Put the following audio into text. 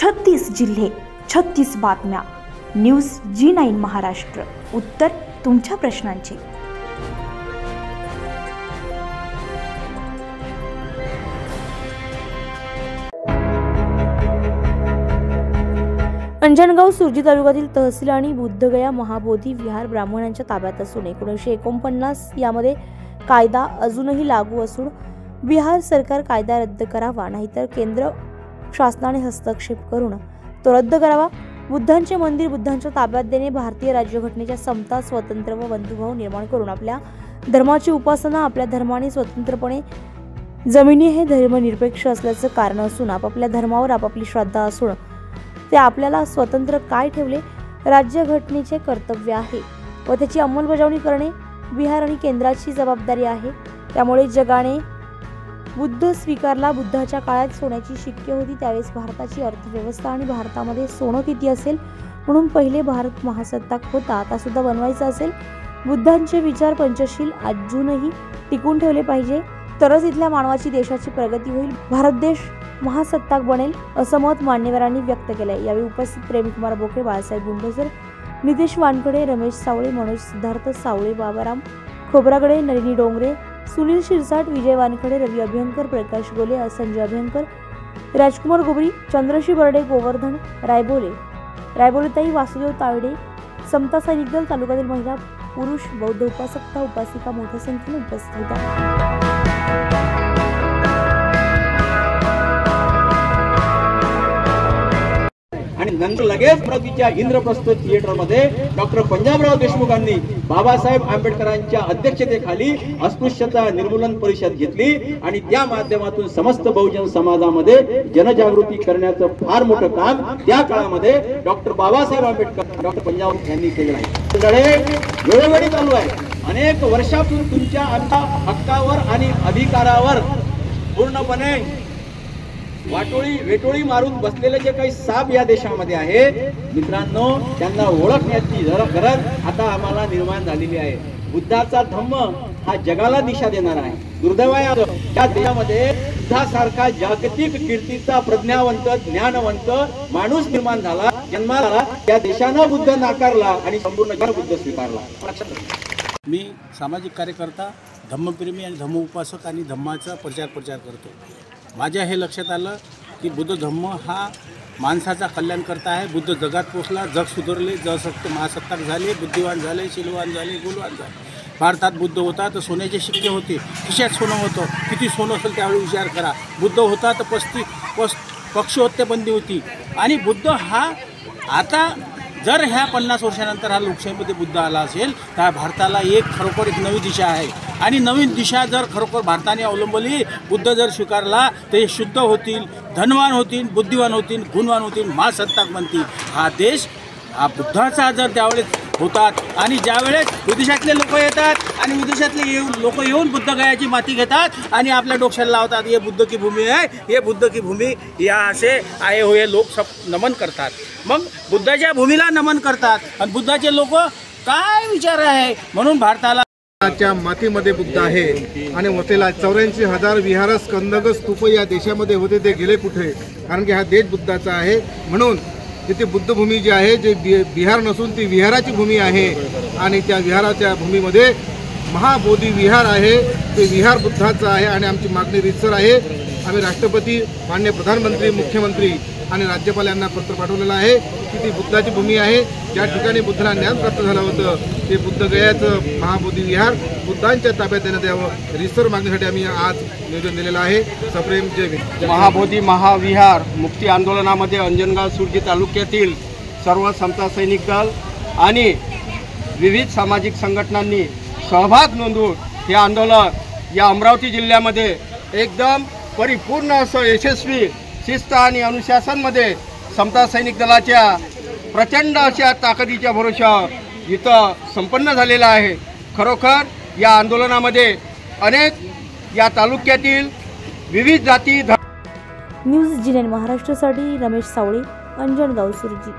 36 जिल्हे, 36 बातम्या. News G9 Maharashtra. उत्तर तुमच्या प्रश्नांचे. अंजनगाव सुरजी तालुक्यातील तहसील आणि बुद्धगया महाबोधी विहार ब्राह्मणांच्या ताब्यात असून 1949 यामध्ये कायदा अजूनही लागू असून बिहार सरकार कायदा रद्द करावा, नाहीतर केंद्र शासनाने हस्तक्षेप करून तो रद्द करावा. बुद्धांचे मंदिर बुद्धांच्या ताब्यात देणे, भारतीय राज्यघटनेच्या समता, स्वतंत्र व बंधुभाव निर्माण करून आपल्या धर्माची उपासना, आपल्या धर्माने स्वतंत्रपणे जमिनी हे धर्मनिरपेक्ष असल्याचं कारण असून आपापल्या धर्मावर आपापली श्रद्धा असून ते आपल्याला स्वतंत्र काय ठेवले, राज्यघटनेचे कर्तव्य आहे व त्याची अंमलबजावणी करणे बिहार आणि केंद्राची जबाबदारी आहे. त्यामुळे जगाने बुद्ध स्वीकारला. बुद्धाच्या काळात सोन्याची शिक्के होती, त्यावेळेस भारताची अर्थव्यवस्था आणि भारतामध्ये सोनं किती असेल म्हणून पहिले भारत महासत्ताक होता, आता सुद्धा बनवायचा असेल. बुद्धांचे विचार पंचशील अजूनही टिकून ठेवले पाहिजे, तरच इथल्या मानवाची देशाची प्रगती होईल, भारत देश महासत्ताक बनेल, असं मत मान्यवरांनी व्यक्त केलंय. यावेळी उपस्थित प्रेमकुमार बोके, बाळासाहेब गुंडसर, नितेश वानकडे, रमेश सावळे, मनोज सिद्धार्थ सावळे, बाबाराम खोब्रागडे, नलिनी डोंगरे, सुनील शिरसाट, विजय वानखडे, रवी अभ्यंकर, प्रकाश गोले, संजय अभ्यंकर, राजकुमार गोबरी, चंद्रशी बर्डे, गोवर्धन रायबोलेताई, वासुदेव तावडे, समता सैनिक दल तालुक्यातील महिला पुरुष बौद्ध उपासकता उपासिका मोठ्या संख्येने उपस्थित होत्या. आणि नंतर लगेच अमरावतीच्या इंद्रप्रस्थ थिएटरमध्ये डॉक्टर पंजाबराव देशमुखांनी बाबासाहेब आंबेडकरांच्या अध्यक्षतेखाली अस्पृश्यता निर्मूलन परिषद घेतली आणि त्या माध्यमातून समस्त बहुजन समाजामध्ये जनजागृती करण्याचं फार मोठं काम त्या काळामध्ये डॉक्टर बाबासाहेब आंबेडकर, डॉक्टर पंजाबराव यांनी केलं आहे. वेळोवेळी चालू आहे. अनेक वर्षातून तुमच्या आमच्या हक्कावर आणि अधिकारावर पूर्णपणे वेटोळी मारून बसलेले जे काही साप या देशामध्ये आहे मित्रांनो, त्यांना ओळखण्याची गरज आता आम्हाला निर्माण झालेली आहे. बुद्धाचा धम्म हा जगाला दिशा देणार आहे. दुर्दैवाने त्या देशामध्ये बुद्धासारखा जागतिक कीर्तीचा प्रज्ञावंत ज्ञानवंत माणूस निर्माण झाला, जन्माला आला, त्या देशानं बुद्ध नाकारला आणि संपूर्ण जग बुद्ध स्वीकारला. मी सामाजिक कार्यकर्ता, धम्मप्रेमी आणि धम्म उपासक आणि धम्माचा प्रचार करतो. माझ्या हे लक्षात आलं की बुद्ध धम्म हा माणसाचा कल्याण करता आहे. बुद्ध जगात पोचला, जग सुधारले, जगसत्त महासत्ताक झाले, बुद्धिवान झाले, शीलवान झाले, गुणवान झाले. भारतात बुद्ध होता तर सोन्याचे शिक्के होते, खिशात सोनं होतं. किती सोनं असेल त्यावेळी विचार करा. बुद्ध होता तर पक्षी हत्याबंदी होती. आणि बुद्ध हा आता जर ह्या 50 वर्षानंतर हा लोकशाहीमध्ये बुद्ध आला असेल तर भारताला खरोखर एक नवी दिशा आहे. आणि नवीन दिशा जर खरोखर भारताने अवलंबली, बुद्ध जर स्वीकारला तर हे शुद्ध होतील, धनवान होतील, बुद्धिवान होतील, गुणवान होतील, महासत्ताक बनतील. हा देश हा बुद्धाचा जर त्यावेळेस होतात आणि ज्यावेळेस विदेशातले लोक येतात आणि विदेशातले लोक येऊन बुद्धगयाची माती घेतात आणि आपल्या डोक्याला लावतात, हे बुद्ध की भूमी आहे, हे बुद्ध की भूमी, या असे आए हुए लोक सब नमन करतात. मग बुद्धाच्या भूमीला नमन करतात आणि बुद्धाचे लोक काय विचार आहे म्हणून भारताला मातीमध्ये बुद्ध आहे. आणि वतेला 84,000 विहार स्कंदक स्तूप या देशामध्ये होते, ते गेले कुठे? कारण की हा देश बुद्धाचा आहे. म्हणून तिथे बुद्धभूमी जी आहे, जे बिहार नसून ती विहाराची भूमी आहे. आणि त्या विहाराच्या भूमीमध्ये महाबोधी विहार आहे, ते विहार बुद्धाचं आहे. आणि आमची मागणी रीतसर आहे. आम्ही राष्ट्रपती, माननीय प्रधानमंत्री, मुख्यमंत्री आणि राज्यपाल यांना पत्र पाठवलेलं आहे की ती बुद्धाची भूमी आहे. ज्या ठिकाणी बुद्धाला ज्ञान प्राप्त झालं होतं ते बुद्धगयाचं महाबोधी विहार बुद्धांच्या ताब्यात देण्यात यावं, रीतसर मागणीसाठी आम्ही आज निवेदन दिलेलं आहे. सप्रेम जय भीम. महाबोधी महाविहार मुक्ती आंदोलनामध्ये अंजनगाव सुरजी तालुक्यातील सर्व समता सैनिक दल आणि विविध सामाजिक संघटनांनी सहभाग नोंदवून हे आंदोलन या अमरावती जिल्ह्यामध्ये एकदम परिपूर्ण असं यशस्वी शिस्त आणि अनुशासनमध्ये समता सैनिक दलाच्या प्रचंड अशा ताकदीच्या भरोशावर इथं संपन्न झालेला आहे. खरोखर या आंदोलनामध्ये अनेक या तालुक्यातील विविध जाती. न्यूज G9 महाराष्ट्रासाठी रमेश सावळे, अंजनगाव सुरजी.